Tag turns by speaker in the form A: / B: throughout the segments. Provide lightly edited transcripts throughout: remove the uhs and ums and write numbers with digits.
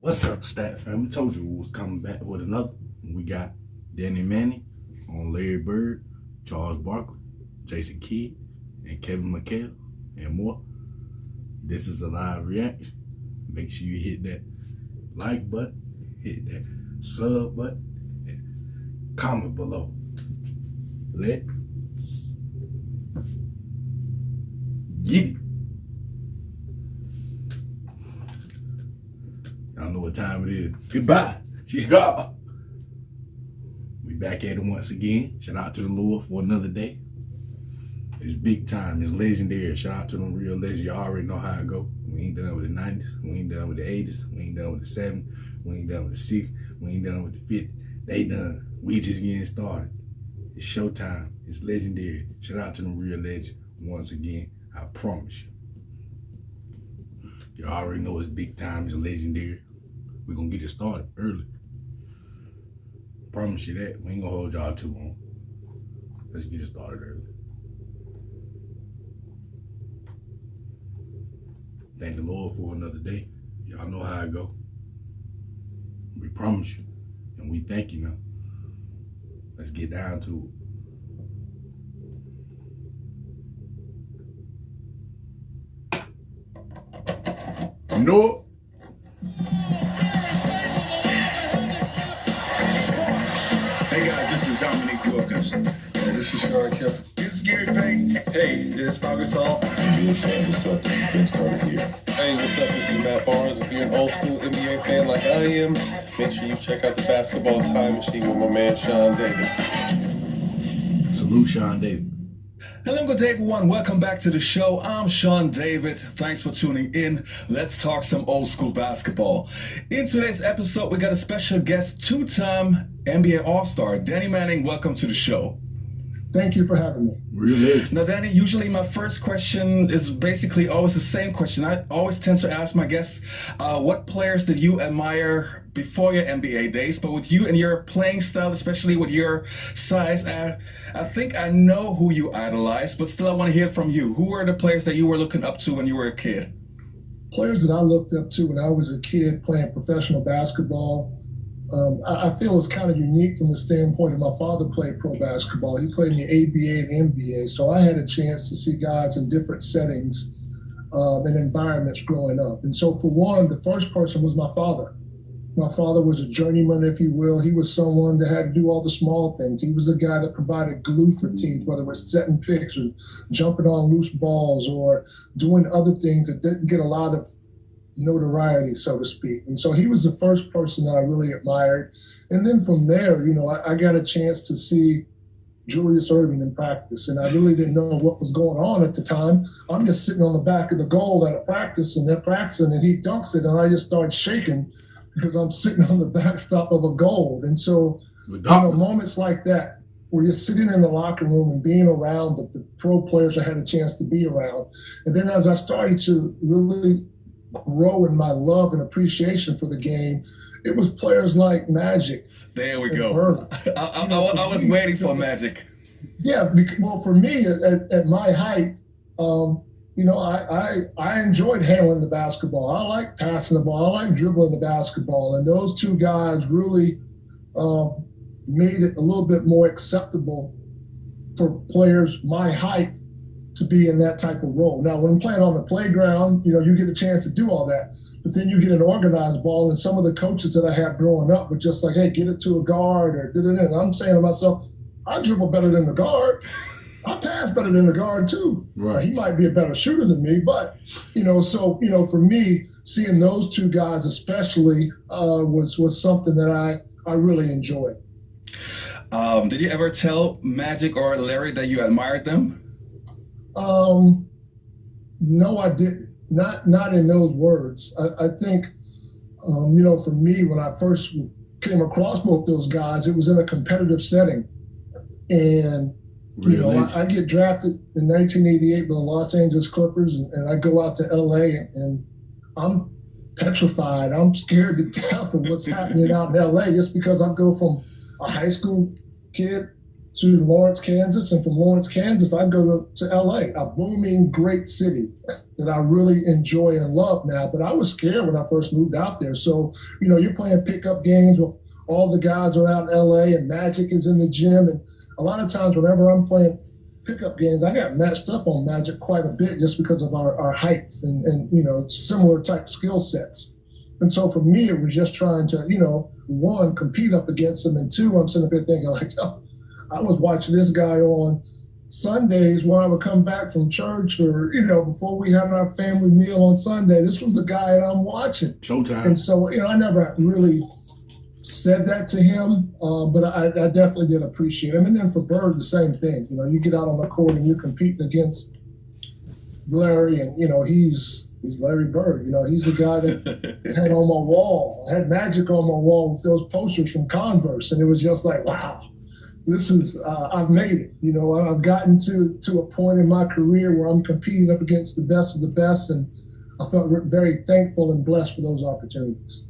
A: What's up, Stat Fam? We told you we was coming back with another. We got Danny Manning on Larry Bird, Charles Barkley, Jason Kidd, and Kevin McHale, and more. This is a live reaction. Make sure you hit that like button, hit that sub button, and comment below. Let's get it. Y'all know what time it is. Goodbye. She's gone. We back at it once again. Shout out to the Lord for another day. It's big time. It's legendary. Shout out to them real legends. Y'all already know how it go. We ain't done with the 90s. We ain't done with the 80s. We ain't done with the 70s. We ain't done with the 60s. We ain't done with the 50s. They done. We just getting started. It's showtime. It's legendary. Shout out to them real legends once again. I promise you. You already know it's big time. It's legendary. We're going to get it started early. Promise you that. We ain't going to hold y'all too long. Let's get it started early. Thank the Lord for another day. Y'all know how it go. We promise you. And we thank you now. Let's get down to it. You know it?
B: Hey guys, this is Dominique Wilkins.
C: Hey, this is Sean Kemp.
B: This is Gary Payton.
D: Hey, this is Pau Gasol.
C: NBA fans, what's up? This is Vince Carter here.
D: Hey, what's up? This is Matt Barnes. If you're an old school NBA fan like I am, make sure you check out the Basketball Time Machine with my man Sean David.
A: Salute Sean David.
E: Hello, good day, everyone. Welcome back to the show. I'm Sean David. Thanks for tuning in. Let's talk some old school basketball. In today's episode, we got a special guest, two-time NBA All-Star, Danny Manning. Welcome to the show.
F: Thank you for having me.
A: Really?
E: Now, Danny, usually my first question is basically always the same question. I always tend to ask my guests, what players did you admire before your NBA days? But with you and your playing style, especially with your size, I think I know who you idolized, but still I want to hear from you. Who were the players that you were looking up to when you were a kid?
F: Players that I looked up to when I was a kid playing professional basketball, I feel it's kind of unique from the standpoint of my father played pro basketball. He played in the ABA and NBA, so I had a chance to see guys in different settings and environments growing up. And so for one, the first person was my father. My father was a journeyman, if you will. He was someone that had to do all the small things. He was a guy that provided glue for teams, whether it was setting picks or jumping on loose balls or doing other things that didn't get a lot of notoriety, so to speak. And so he was the first person that I really admired. And then from there, you know, I got a chance to see Julius Erving in practice, and I really didn't know what was going on at the time. I'm just sitting on the back of the goal at a practice, and they're practicing, and he dunks it, and I just start shaking because I'm sitting on the backstop of a goal. And so, you know, moments like that, where you're sitting in the locker room and being around the pro players I had a chance to be around. And then as I started to really grow in my love and appreciation for the game, it was players like Magic.
E: There we go. I was waiting for Magic.
F: Yeah, well, for me, at my height, you know, I enjoyed handling the basketball. I like passing the ball. I like dribbling the basketball. And those two guys really made it a little bit more acceptable for players my height to be in that type of role. Now, when I'm playing on the playground, you know, you get a chance to do all that. But then you get an organized ball, and some of the coaches that I had growing up were just like, hey, get it to a guard or da-da-da. And I'm saying to myself, I dribble better than the guard. I pass better than the guard too.
A: Right.
F: He might be a better shooter than me, but, you know, so, you know, for me, seeing those two guys especially was something that I really enjoyed.
E: Did you ever tell Magic or Larry that you admired them?
F: No, I didn't. Not in those words. I think, you know, for me, when I first came across both those guys, it was in a competitive setting. And, you know, I get drafted in 1988 by the Los Angeles Clippers, and I go out to LA, and I'm petrified. I'm scared to death of what's happening out in LA just because I go from a high school kid to Lawrence, Kansas, and from Lawrence, Kansas, I go to LA, a booming, great city that I really enjoy and love now. But I was scared when I first moved out there. So, you're playing pickup games with all the guys are out in LA, and Magic is in the gym. And a lot of times whenever I'm playing pickup games, I got matched up on Magic quite a bit just because of our heights and similar type skill sets. And so for me, it was just trying to, one, compete up against him, and two, I'm sitting up there thinking like, oh, I was watching this guy on Sundays when I would come back from church or, before we had our family meal on Sunday. This was the guy that I'm watching.
A: Showtime.
F: And so, I never really said that to him, but I definitely did appreciate him. And then for Bird, the same thing. You get out on the court and you're competing against Larry, and, he's Larry Bird. He's the guy that had on my wall. I had Magic on my wall with those posters from Converse, and it was just like, wow. This is, I've made it. I've gotten to a point in my career where I'm competing up against the best of the best, and I felt very thankful and blessed for those opportunities.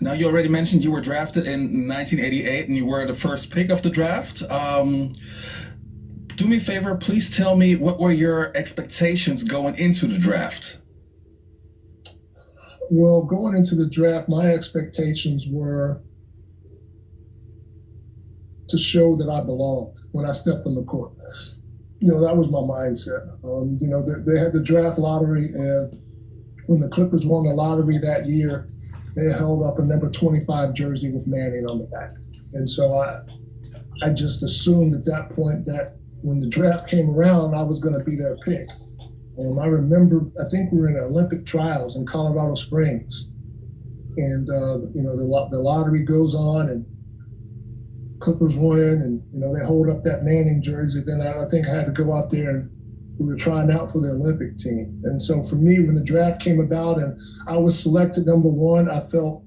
E: Now, you already mentioned you were drafted in 1988, and you were the first pick of the draft. Do me a favor, please tell me, what were your expectations going into the draft?
F: Well, going into the draft, my expectations were to show that I belonged when I stepped on the court. That was my mindset. They had the draft lottery, and when the Clippers won the lottery that year, they held up a number 25 jersey with Manning on the back. And so I just assumed at that point that when the draft came around, I was going to be their pick. I remember, I think we were in Olympic trials in Colorado Springs. And, the lottery goes on, and Clippers win, and they hold up that Manning jersey. Then I think I had to go out there, and we were trying out for the Olympic team. And so for me, when the draft came about and I was selected number one, I felt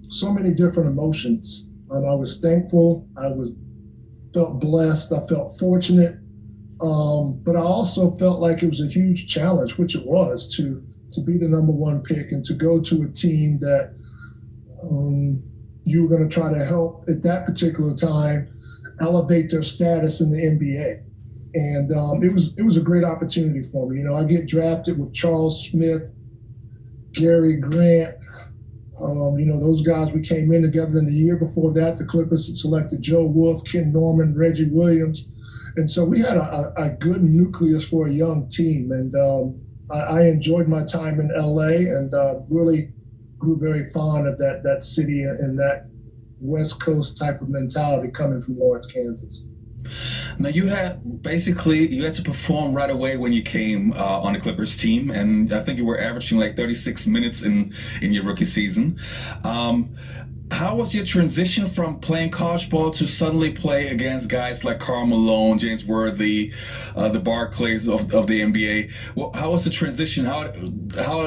F: so many different emotions. I was thankful. Felt blessed. I felt fortunate. But I also felt like it was a huge challenge, which it was, to be the number one pick and to go to a team that you were going to try to help at that particular time elevate their status in the NBA. And it was a great opportunity for me. I get drafted with Charles Smith, Gary Grant, those guys. We came in together. In the year before that, the Clippers had selected Joe Wolf, Ken Norman, Reggie Williams. And so we had a good nucleus for a young team. And I enjoyed my time in LA, and really grew very fond of that city and that West Coast type of mentality coming from Lawrence, Kansas.
E: Now, you had to perform right away when you came on the Clippers team, and I think you were averaging like 36 minutes in your rookie season. How was your transition from playing college ball to suddenly play against guys like Karl Malone, James Worthy, the Barclays of the NBA? Well, how was the transition? How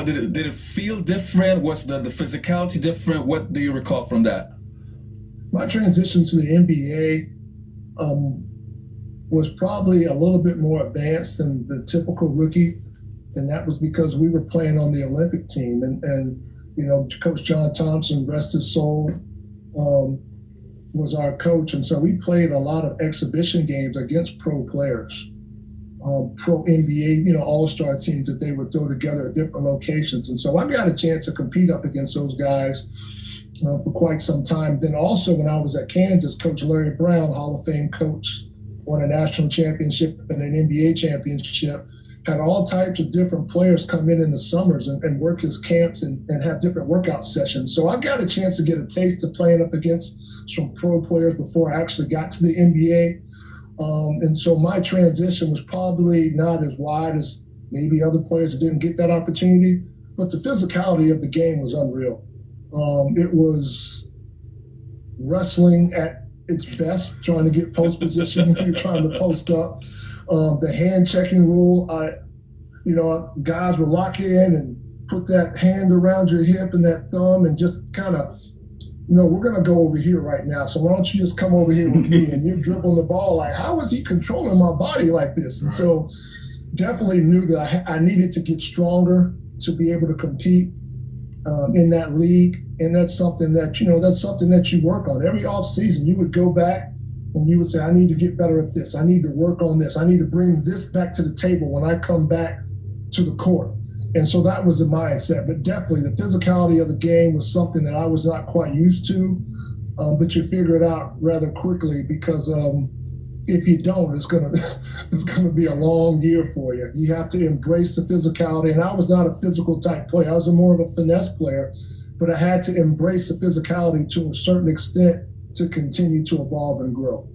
E: did it feel different? Was the physicality different? What do you recall from that?
F: My transition to the NBA was probably a little bit more advanced than the typical rookie, and that was because we were playing on the Olympic team, and Coach John Thompson, rest his soul, was our coach. And so we played a lot of exhibition games against pro players, pro NBA, all-star teams that they would throw together at different locations. And so I got a chance to compete up against those guys for quite some time. Then also when I was at Kansas, Coach Larry Brown, Hall of Fame coach, won a national championship and an NBA championship, had all types of different players come in the summers and work his camps and have different workout sessions. So I got a chance to get a taste of playing up against some pro players before I actually got to the NBA. And so my transition was probably not as wide as maybe other players that didn't get that opportunity, but the physicality of the game was unreal. It was wrestling at its best, trying to get post position when you're trying to post up. The hand checking rule, guys would lock in and put that hand around your hip and that thumb and just kind of, we're going to go over here right now. So why don't you just come over here with me? And you're dribbling the ball. Like, how is he controlling my body like this? And so definitely knew that I needed to get stronger to be able to compete in that league. And that's something that, you work on. Every off season, you would go back And you would say, I need to get better at this. I need to work on this. I need to bring this back to the table when I come back to the court. And so that was the mindset. But definitely the physicality of the game was something that I was not quite used to. But you figure it out rather quickly because if you don't, it's gonna be a long year for you. You have to embrace the physicality. And I was not a physical type player. I was more of a finesse player, but I had to embrace the physicality to a certain extent to continue to evolve and grow.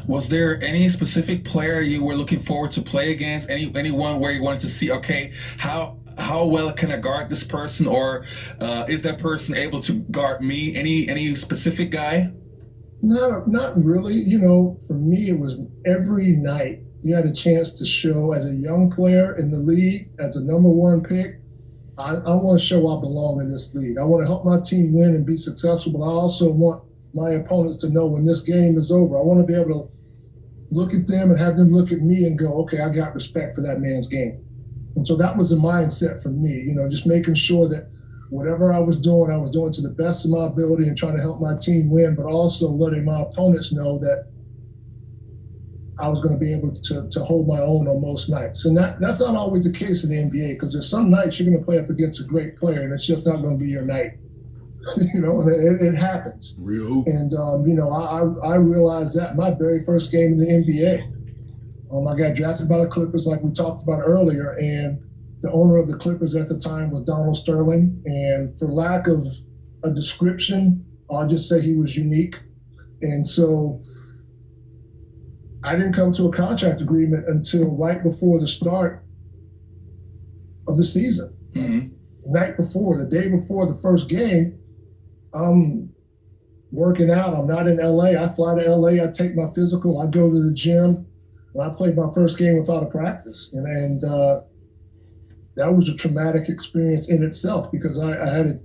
E: Was there any specific player you were looking forward to play against? Anyone where you wanted to see, okay, how well can I guard this person, or is that person able to guard me? Any specific guy?
F: Not really. You know, for me, it was every night you had a chance to show as a young player in the league, as a number one pick. I want to show I belong in this league. I want to help my team win and be successful, but I also want my opponents to know when this game is over. I want to be able to look at them and have them look at me and go, okay, I got respect for that man's game. And so that was the mindset for me, you know, just making sure that whatever I was doing to the best of my ability and trying to help my team win, but also letting my opponents know that I was going to be able to hold my own on most nights. And that's not always the case in the NBA, because there's some nights you're going to play up against a great player and it's just not going to be your night. You know, and it happens.
A: Real hoop.
F: And, you know, I realized that my very first game in the NBA. I got drafted by the Clippers like we talked about earlier, and the owner of the Clippers at the time was Donald Sterling. And for lack of a description, I'll just say he was unique. And so I didn't come to a contract agreement until right before the start of the season. Mm-hmm. The day before the first game, I'm working out. I'm not in LA. I fly to LA. I take my physical. I go to the gym. And I played my first game without a practice. And that was a traumatic experience in itself, because I had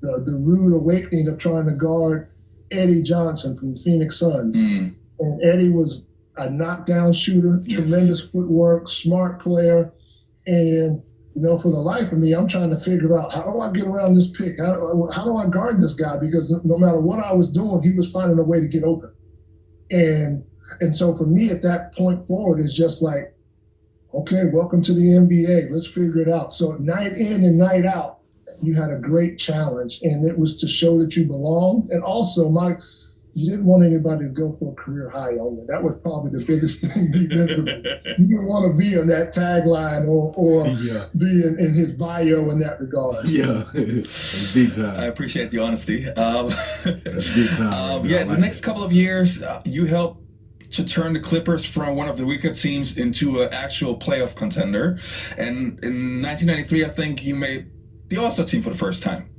F: the rude awakening of trying to guard Eddie Johnson from the Phoenix Suns. Mm. And Eddie was a knockdown shooter, tremendous footwork, smart player. And you know, for the life of me, I'm trying to figure out, how do I get around this pick? How do I guard this guy? Because no matter what I was doing, he was finding a way to get open. And so for me at that point forward, it's just like, okay, welcome to the NBA. Let's figure it out. So night in and night out, you had a great challenge. And it was to show that you belong. And also you didn't want anybody to go for a career high on you. That was probably the biggest thing defensively. You didn't want to be in that tagline or be in his bio in that regard.
A: Yeah, that's big time.
E: I appreciate the honesty.
A: That's big time.
E: The next couple of years, you helped to turn the Clippers from one of the weaker teams into an actual playoff contender. And in 1993, I think you made the All-Star team for the first time.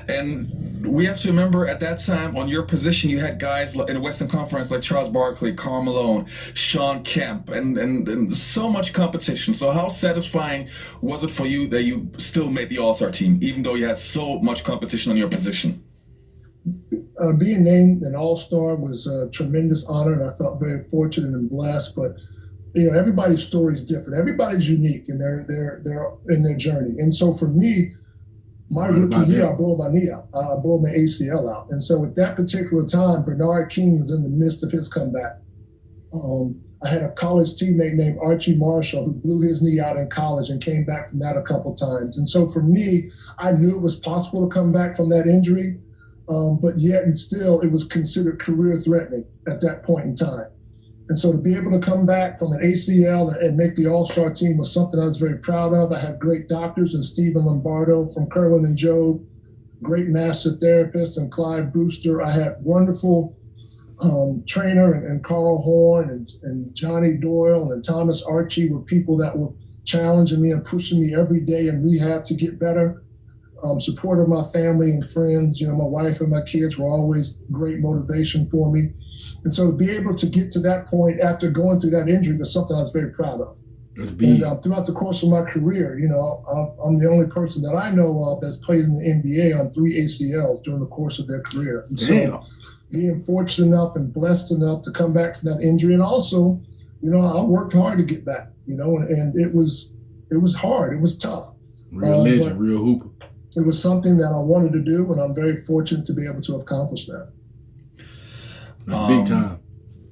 E: And we have to remember at that time on your position, you had guys in the Western Conference like Charles Barkley, Karl Malone, Sean Kemp, and so much competition. So how satisfying was it for you that you still made the All-Star team, even though you had so much competition on your position?
F: Being named an All-Star was a tremendous honor, and I felt very fortunate and blessed. But you know, everybody's story is different. Everybody's unique in their journey. And so for me, my rookie year, I blow my knee out. I blow my ACL out. And so at that particular time, Bernard King was in the midst of his comeback. I had a college teammate named Archie Marshall who blew his knee out in college and came back from that a couple times. And so for me, I knew it was possible to come back from that injury, but yet and still it was considered career threatening at that point in time. And so to be able to come back from an ACL and make the All-Star team was something I was very proud of. I had great doctors in Stephen Lombardo from Kerwin and Joe, great master therapist, and Clyde Brewster. I had wonderful trainer and Carl Horn and Johnny Doyle and Thomas Archie were people that were challenging me and pushing me every day in rehab to get better. Support of my family and friends, you know, my wife and my kids were always great motivation for me. And so to be able to get to that point after going through that injury was something I was very proud of. And throughout the course of my career, you know, I'm the only person that I know of that's played in the NBA on 3 ACLs during the course of their career. And so being fortunate enough and blessed enough to come back from that injury, and also, you know, I worked hard to get back, you know, and it was hard. It was tough.
A: Real legend, real hooper.
F: It was something that I wanted to do, and I'm very fortunate to be able to accomplish that.
A: That's big time.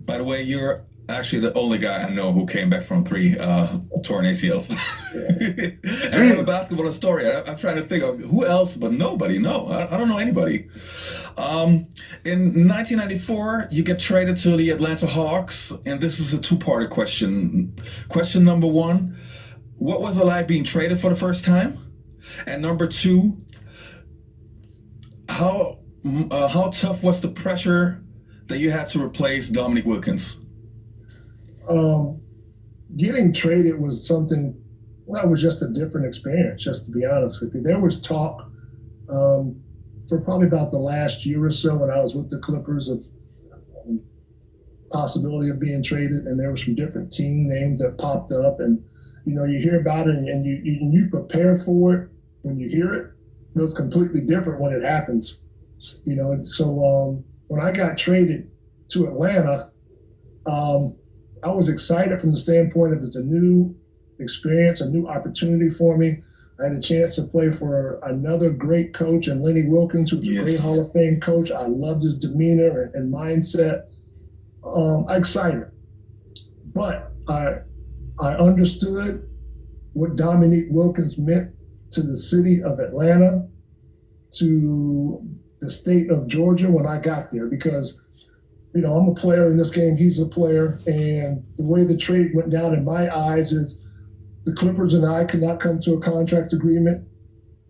E: By the way, you're actually the only guy I know who came back from 3 torn ACLs. I have a basketball story. I'm trying to think of who else, but nobody. No, I don't know anybody. In 1994, you get traded to the Atlanta Hawks, and this is a two-part question. Question number 1, what was it like being traded for the first time? And number 2, how tough was the pressure that you had to replace Dominique Wilkins?
F: Getting traded was something, well, it was just a different experience, just to be honest with you. There was talk for probably about the last year or so when I was with the Clippers of possibility of being traded, and there were some different team names that popped up, and you hear about it and you prepare for it when you hear it. It was completely different when it happens. So when I got traded to Atlanta, I was excited from the standpoint of it's a new experience, a new opportunity for me. I had a chance to play for another great coach, and Lenny Wilkins, who's a great Hall of Fame coach. I loved his demeanor and mindset. I'm excited. But I understood what Dominique Wilkins meant to the city of Atlanta, to the state of Georgia when I got there, because I'm a player in this game, he's a player, and the way the trade went down in my eyes is the Clippers and I could not come to a contract agreement.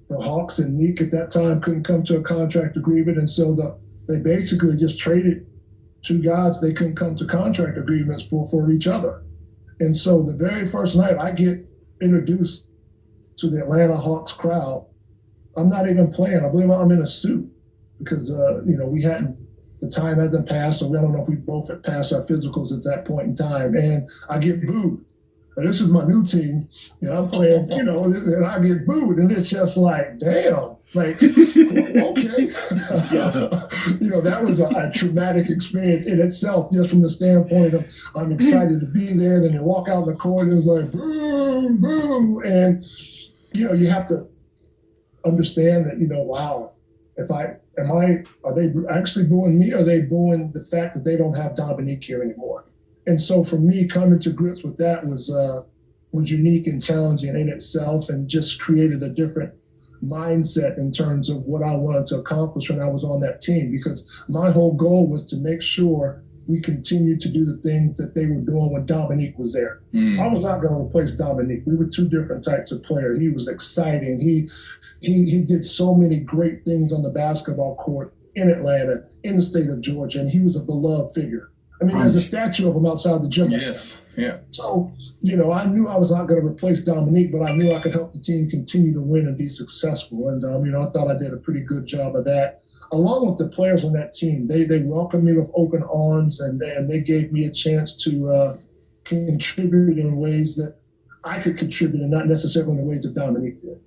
F: The Hawks and Neek at that time couldn't come to a contract agreement, and so they basically just traded 2 guys they couldn't come to contract agreements for each other. And so the very first night I get introduced to the Atlanta Hawks crowd, I'm not even playing. I believe I'm in a suit because, the time hasn't passed, so we don't know if we both had passed our physicals at that point in time. And I get booed. And this is my new team, and I'm playing, and I get booed. And it's just like, damn, like, okay. That was a traumatic experience in itself, just from the standpoint of I'm excited to be there. Then you walk out the court, and it's like, boo, boo. And, you have to understand that, wow, are they actually booing me, or are they booing the fact that they don't have Dominique here anymore? And so for me, coming to grips with that was unique and challenging in itself, and just created a different mindset in terms of what I wanted to accomplish when I was on that team, because my whole goal was to make sure we continued to do the things that they were doing when Dominique was there. I was not going to replace Dominique. We were 2 different types of players. He was exciting. He did so many great things on the basketball court in Atlanta, in the state of Georgia, and he was a beloved figure. I mean, there's a statue of him outside the gym.
E: Yes, yeah.
F: So, I knew I was not going to replace Dominique, but I knew I could help the team continue to win and be successful. And, I thought I did a pretty good job of that. Along with the players on that team, they welcomed me with open arms, and they gave me a chance to contribute in ways that I could contribute, and not necessarily in the ways that Dominique did.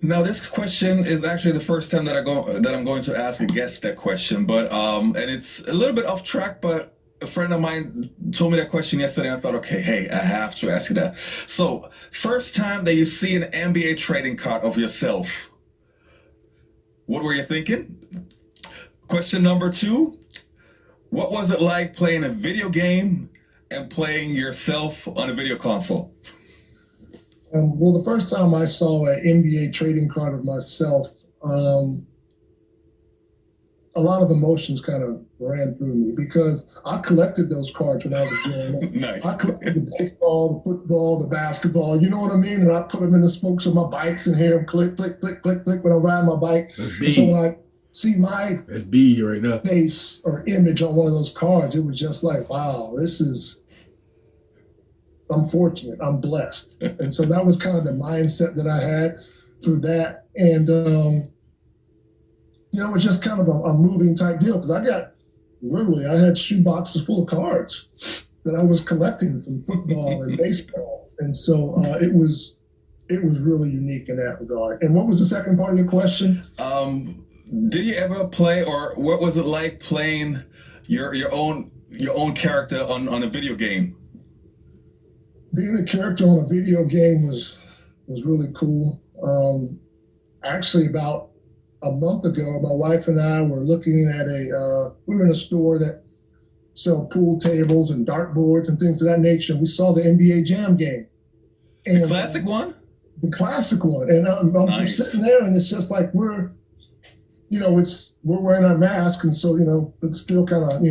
E: Now, this question is actually the first time that I'm going to ask a guest that question, but and it's a little bit off track, but a friend of mine told me that question yesterday, and I thought, okay, hey, I have to ask you that. So, first time that you see an NBA trading card of yourself, what were you thinking? Question number 2, what was it like playing a video game and playing yourself on a video console?
F: Well, the first time I saw an NBA trading card of myself, a lot of emotions kind of ran through me, because I collected those cards when I was growing up.
E: Nice.
F: I collected the baseball, the football, the basketball, you know what I mean? And I put them in the spokes of my bikes and hear them click, click, click, click, click when I ride my bike. And so when I see my face or image on one of those cards, it was just like, wow, I'm fortunate, I'm blessed. And so that was kind of the mindset that I had through that. And, it was just kind of a moving type deal, because I had shoe boxes full of cards that I was collecting from football and baseball. And so it was really unique in that regard. And what was the second part of your question?
E: Did you ever play, or what was it like playing your own character on a video game?
F: Being a character on a video game was really cool. Actually, about a month ago, my wife and I were looking at we were in a store that sell pool tables and dartboards and things of that nature. We saw the NBA Jam game. And,
E: the classic one?
F: The classic one. And I'm
E: Nice.
F: sitting there, and it's just like we're wearing our masks, and so, but still kind of,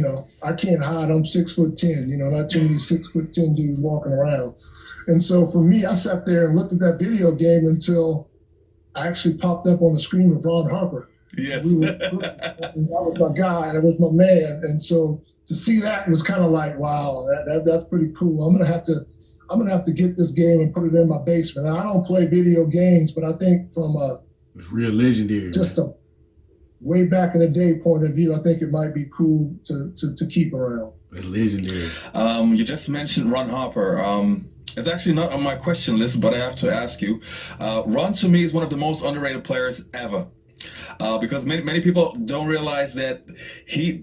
F: I can't hide. I'm 6'10", not too many 6'10" dudes walking around. And so for me, I sat there and looked at that video game until I actually popped up on the screen with Ron Harper.
E: Yes.
F: That was my guy. That was my man. And so to see that was kind of like, wow, that's pretty cool. I'm gonna have to get this game and put it in my basement. Now, I don't play video games, but I think from
A: it's real legendary.
F: Just a way back in the day point of view, I think it might be cool to keep around.
A: It's legendary.
E: You just mentioned Ron Harper. It's actually not on my question list, but I have to ask you. Ron, to me, is one of the most underrated players ever. Because many people don't realize that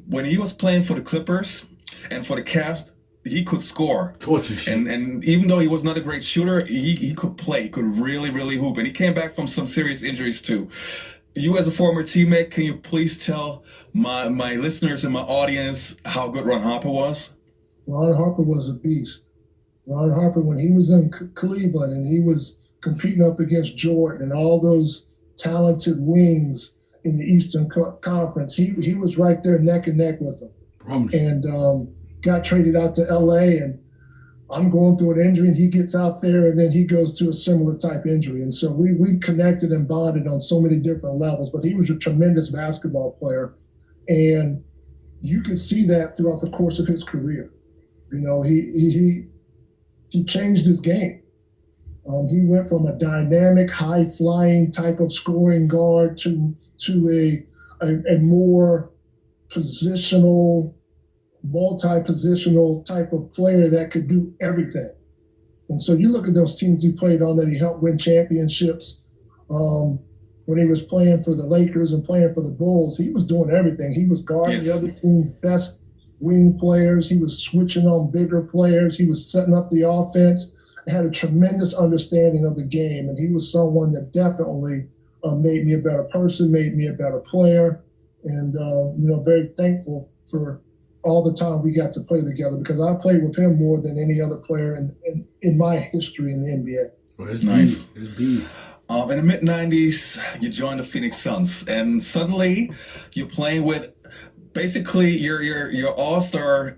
E: when he was playing for the Clippers and for the Cavs, he could score.
A: Torture shit.
E: And even though he was not a great shooter, he could play. He could really, really hoop. And he came back from some serious injuries too. You as a former teammate, can you please tell my listeners and my audience how good Ron Harper was?
F: Ron Harper was a beast. Ron Harper, when he was in Cleveland and he was competing up against Jordan and all those talented wings in the Eastern Conference, he was right there neck and neck with them.
A: Promise.
F: And got traded out to LA, and I'm going through an injury, and he gets out there, and then he goes to a similar type injury. And so we connected and bonded on so many different levels, but he was a tremendous basketball player. And you could see that throughout the course of his career. He changed his game. He went from a dynamic, high-flying type of scoring guard to a more positional, multi-positional type of player that could do everything. And so you look at those teams he played on that he helped win championships. When he was playing for the Lakers and playing for the Bulls, he was doing everything. He was guarding the other team's best wing players. He was switching on bigger players. He was setting up the offense. He had a tremendous understanding of the game, and he was someone that definitely made me a better person, made me a better player, and very thankful for all the time we got to play together, because I played with him more than any other player in my history in the NBA.
A: Well, that's
E: Nice.
A: big. That's big.
E: In the mid-'90s, you joined the Phoenix Suns, and suddenly you're playing with basically your all-star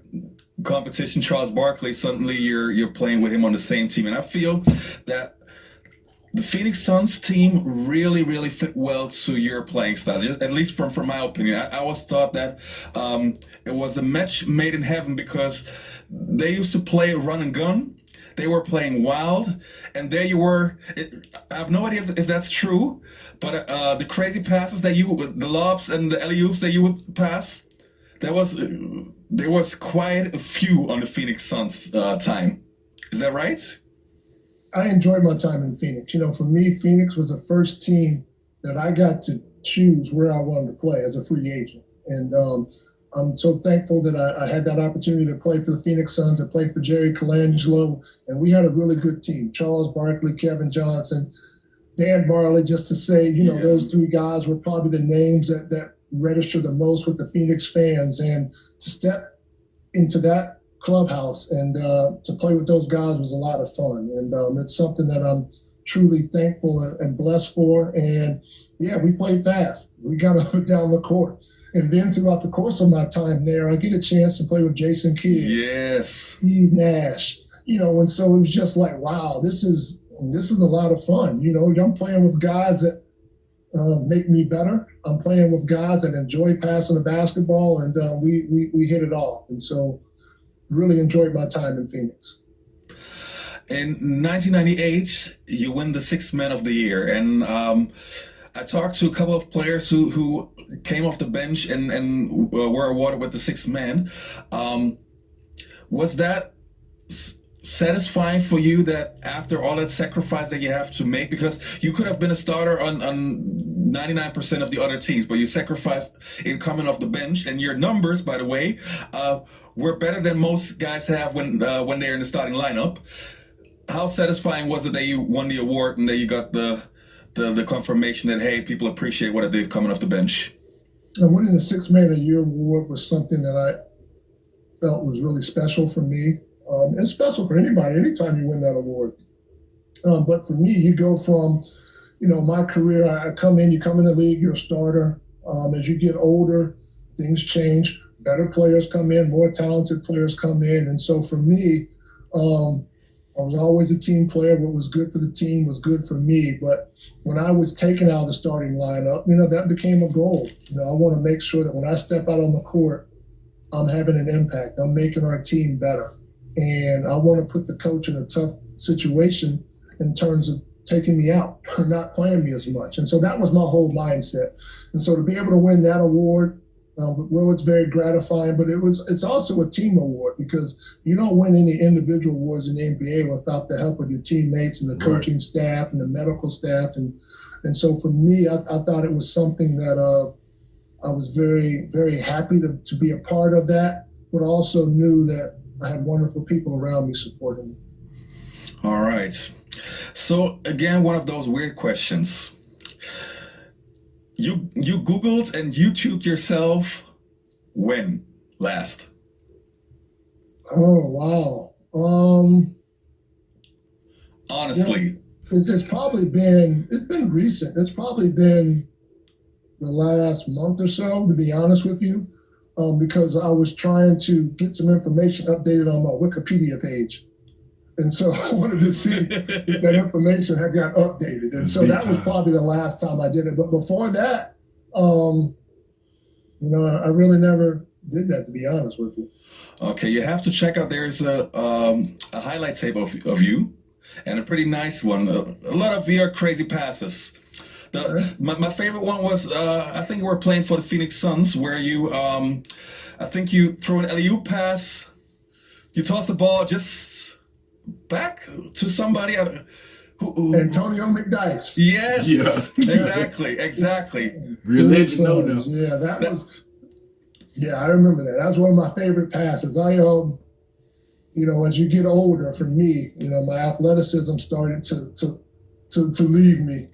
E: competition, Charles Barkley. Suddenly you're playing with him on the same team, and I feel that the Phoenix Suns team really, really fit well to your playing style, just, at least from my opinion. I always thought that it was a match made in heaven, because they used to play run and gun. They were playing wild, and there you were. I have no idea if that's true, but the crazy passes that the lobs and the alley-oops that you would pass, there was quite a few on the Phoenix Suns time. Is that right?
F: I enjoyed my time in Phoenix. For me, Phoenix was the first team that I got to choose where I wanted to play as a free agent. And I'm so thankful that I had that opportunity to play for the Phoenix Suns, to play for Jerry Colangelo, and we had a really good team. Charles Barkley, Kevin Johnson, Dan Barley, just to say, those three guys were probably the names that register the most with the Phoenix fans. And to step into that clubhouse and to play with those guys was a lot of fun. And it's something that I'm truly thankful and blessed for. And yeah, we played fast. We got up and down the court. And then throughout the course of my time there, I get a chance to play with Jason Kidd,
E: Yes.
F: Steve Nash, and so it was just like, wow, this is a lot of fun. I'm playing with guys that make me better. I'm playing with guys that enjoy passing the basketball, and we hit it off. And so really enjoyed my time in Phoenix.
E: In 1998, you win the Sixth Man of the Year, and I talked to a couple of players who came off the bench and were awarded with the Sixth Man. Was that satisfying for you, that after all that sacrifice that you have to make, because you could have been a starter on 99% of the other teams, but you sacrificed in coming off the bench, and your numbers, by the way, were better than most guys have when they're in the starting lineup. How satisfying was it that you won the award and that you got the confirmation that, hey, people appreciate what I did coming off the bench?
F: And winning the Sixth Man of the Year award was something that felt was really special for me. And special for anybody, anytime you win that award. But for me, you go from, my career, you come in the league, you're a starter. As you get older, things change. Better players come in, more talented players come in. And so for me, I was always a team player. What was good for the team was good for me. But when I was taken out of the starting lineup, that became a goal. I want to make sure that when I step out on the court, I'm having an impact. I'm making our team better. And I want to put the coach in a tough situation in terms of taking me out or not playing me as much. And so that was my whole mindset. And so to be able to win that award, it's very gratifying, but it's also a team award because you don't win any individual awards in the NBA without the help of your teammates and the coaching staff and the medical staff. And so for me, I thought it was something that I was very, very happy to be a part of that, but also knew that I had wonderful people around me supporting me.
E: All right. So again, one of those weird questions. You Googled and YouTubed yourself when last?
F: Oh, wow.
E: Honestly.
F: It's been recent. It's probably been the last month or so, to be honest with you, because I was trying to get some information updated on my Wikipedia page. And so I wanted to see if that information had got updated. And so that was probably the last time I did it. But before that, I really never did that, to be honest with you.
E: Okay, you have to check out. There's a highlight tape of you, and a pretty nice one. A lot of your crazy passes. My favorite one was I think you were playing for the Phoenix Suns, where you I think you threw an alley-oop pass. You tossed the ball just back to somebody.
F: Antonio McDyess.
E: Yes. Yeah. Exactly.
A: Religion, no.
F: Yeah, I remember that. That was one of my favorite passes. As you get older, for me, my athleticism started to leave me.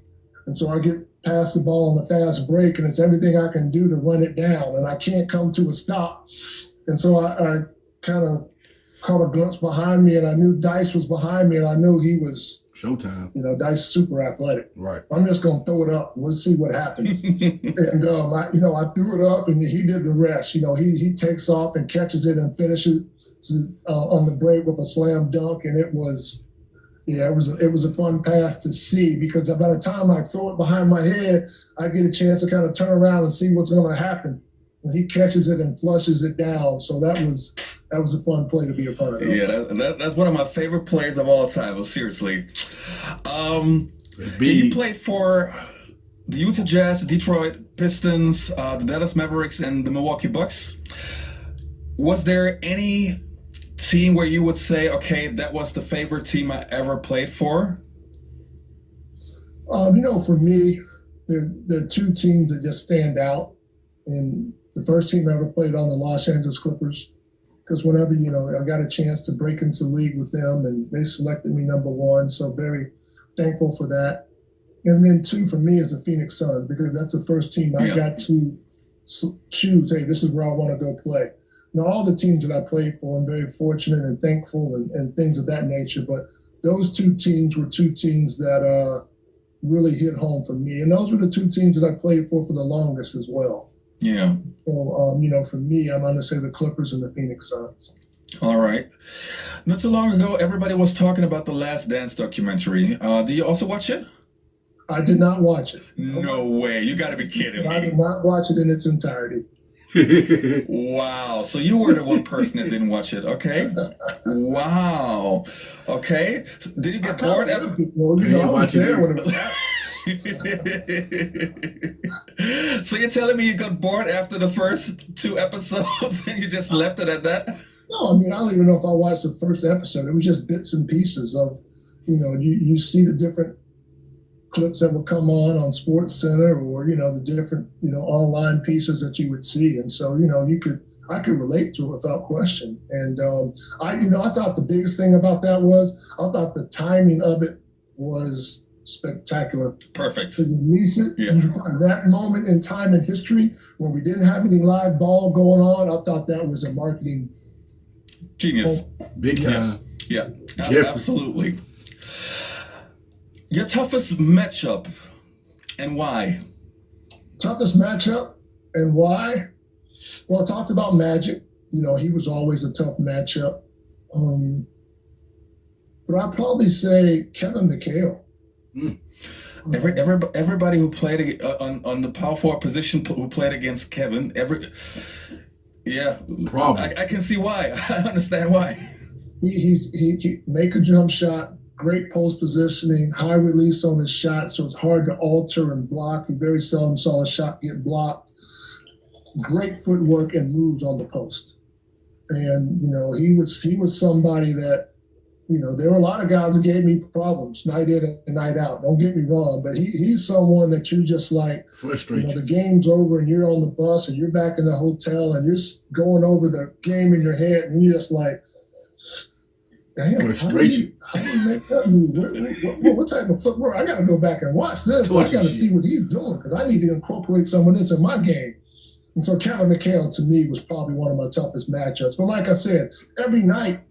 F: And so I get past the ball on a fast break, and it's everything I can do to run it down, and I can't come to a stop. And so I kind of caught a glimpse behind me, and I knew Dice was behind me, and I knew he was
A: showtime.
F: Dice super athletic.
A: Right.
F: I'm just gonna throw it up and let's see what happens. And I threw it up, and he did the rest. He takes off and catches it and finishes on the break with a slam dunk, and it was a fun pass to see, because by the time I throw it behind my head, I get a chance to kind of turn around and see what's going to happen. And he catches it and flushes it down. So that was a fun play to be a part of.
E: Yeah, that's one of my favorite plays of all time. Well, seriously. You played for the Utah Jazz, the Detroit Pistons, the Dallas Mavericks, and the Milwaukee Bucks. Was there any team where you would say, okay, that was the favorite team I ever played for?
F: For me, there are two teams that just stand out. And the first team I ever played on, the Los Angeles Clippers, because whenever, I got a chance to break into the league with them, and they selected me number one. So very thankful for that. And then two for me is the Phoenix Suns, because that's the first team I got to choose, hey, this is where I want to go play. All the teams that I played for, I'm very fortunate and thankful and things of that nature. But those two teams were two teams that really hit home for me. And those were the two teams that I played for the longest as well.
E: Yeah.
F: So, for me, I'm going to say the Clippers and the Phoenix Suns.
E: All right. Not so long ago, everybody was talking about the Last Dance documentary. Do you also watch it?
F: I did not watch it.
E: No way. You got to be kidding me.
F: I did not watch it in its entirety.
E: Wow. So you were the one person that didn't watch it. Okay. Wow. Okay. Did you get bored?
F: I was there when it was happening.
E: So you're telling me you got bored after the first two episodes and you just left it at that?
F: No, I don't even know if I watched the first episode. It was just bits and pieces of, you see the different clips that would come on Sports Center, or the different online pieces that you would see, and so I could relate to it without question. And I thought the biggest thing about that was I thought the timing of it was spectacular.
E: Perfect.
F: To release it at that moment in time in history when we didn't have any live ball going on, I thought that was a marketing
E: Genius.
A: Big time.
E: Yes. Yeah,
A: Jeffrey.
E: absolutely. Your toughest matchup and why?
F: Toughest matchup and why? Well, I talked about Magic. You know, he was always a tough matchup. But I'd probably say Kevin McHale.
E: Everybody who played on the power forward position who played against Kevin,
A: Problem.
E: I can see why. I understand why.
F: He make a jump shot, great post positioning, high release on his shot, so it's hard to alter and block. He very seldom saw a shot get blocked. Great footwork and moves on the post. And, you know, he was somebody that, you know, there were a lot of guys that gave me problems night in and night out. Don't get me wrong, but he's someone that you just like,
A: Frustrate
F: you know, the game's over and you're on the bus and you're back in the hotel and you're going over the game in your head and you're just like, damn,
A: Frustration.
F: how do you make that move? What type of footwork? I got to go back and watch this. I got to see what he's doing because I need to incorporate some of this in my game. And so Kevin McHale, to me, was probably one of my toughest matchups. But like I said, every night,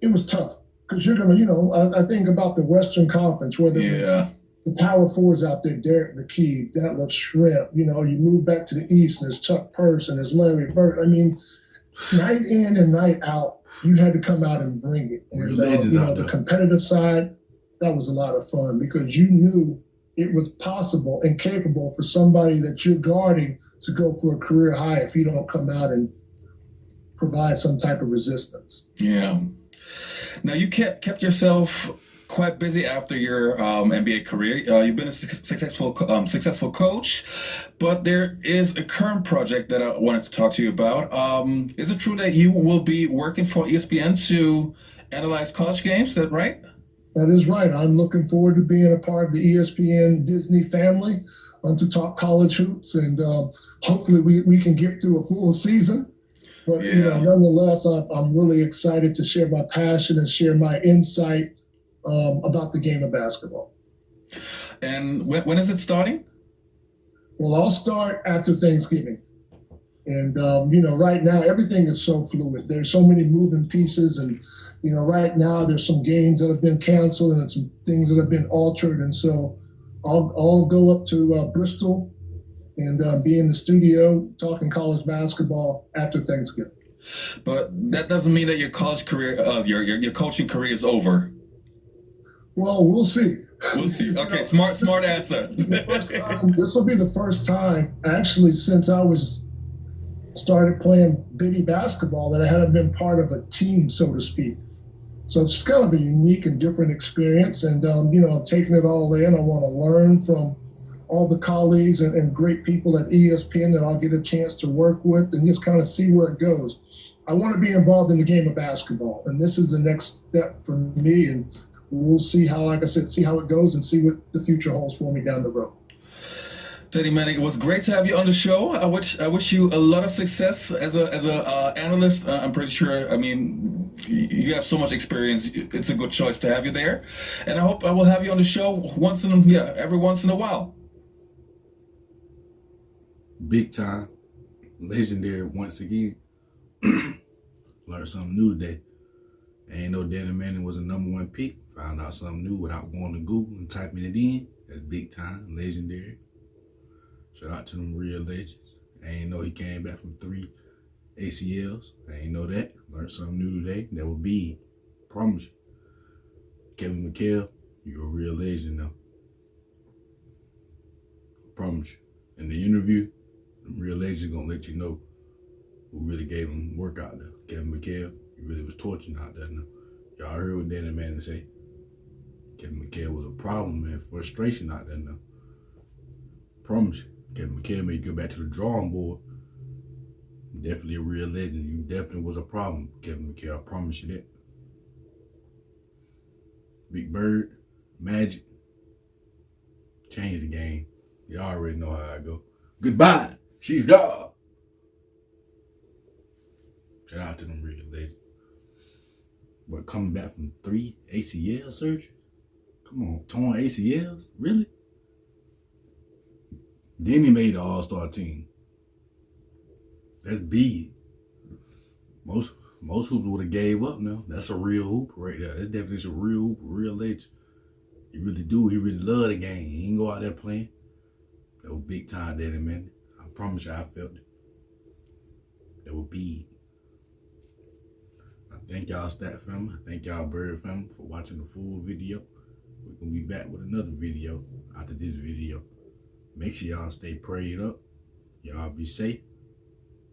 F: it was tough because you're going to, you know, I think about the Western Conference where there was the power fours out there, Derek McKee, Detlef Schrempf, you know, you move back to the East and there's Chuck Person, there's Larry Bird. I mean, night in and night out, you had to come out and bring it. And, you know, the competitive side, that was a lot of fun because you knew it was possible and capable for somebody that you're guarding to go for a career high if you don't come out and provide some type of resistance.
E: Yeah. Now, you kept yourself quite busy after your NBA career. You've been a successful coach, but there is a current project that I wanted to talk to you about. Is it true that you will be working for ESPN to analyze college games? Is that right?
F: That is right. I'm looking forward to being a part of the ESPN Disney family to talk college hoops, and hopefully we can get through a full season. But you know, nonetheless, I'm really excited to share my passion and share my insight about the game of basketball.
E: And when is it starting?
F: Well, I'll start after Thanksgiving. And, you know, right now, everything is so fluid. There's so many moving pieces. And, you know, right now, there's some games that have been canceled and some things that have been altered. And so I'll go up to Bristol and be in the studio talking college basketball after Thanksgiving.
E: But that doesn't mean that your college career, your coaching career is over.
F: Well, we'll see.
E: We'll see. Okay, smart answer.
F: This will be the first time, actually, since I started playing bitty basketball that I hadn't been part of a team, so to speak. So it's kind of a unique and different experience. And, you know, I'm taking it all in. I want to learn from all the colleagues and great people at ESPN that I'll get a chance to work with and just kind of see where it goes. I want to be involved in the game of basketball, and this is the next step for me. And we'll see how, like I said, see how it goes and see what the future holds for me down the road.
E: Teddy Manning, it was great to have you on the show. I wish you a lot of success as a analyst. I'm pretty sure. I mean, you have so much experience. It's a good choice to have you there, and I hope I will have you on the show every once in a while.
A: Big time, legendary once again. Learned something new today. Ain't no Danny Manning was a #1 pick. Found out something new without going to Google and typing it in. That's big time, legendary. Shout out to them real legends. I ain't know he came back from 3 ACLs. I ain't know that. Learned something new today. That was big. Promise you. Kevin McHale, you're a real legend though. Promise you. In the interview, the real legends gonna let you know who really gave him work out there. Kevin McHale, he really was torching out there now. Y'all heard what Danny Manning say. Kevin McHale was a problem, man. Frustration out there now. Promise you. Kevin McHale made you go back to the drawing board. Definitely a real legend. You definitely was a problem, Kevin McHale. I promise you that. Big Bird, Magic, changed the game. Y'all already know how I go. Goodbye. She's gone. Shout out to them real legends. But coming back from 3 ACL surgery? Come on, torn ACLs? Really? Then he made the All-Star team. That's big. Most hoopers would have gave up now. That's a real hooper right there. That's definitely a real hooper, real legend. He really do. He really love the game. He ain't go out there playing. That was big time daddy, man. I promise you I felt it. That was big. I thank y'all Stat family. I thank y'all Bird family for watching the full video. We're going to be back with another video after this video. Make sure y'all stay prayed up. Y'all be safe.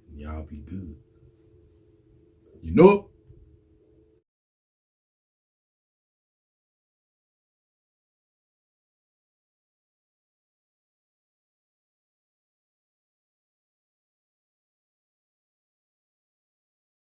A: And y'all be good. You know it.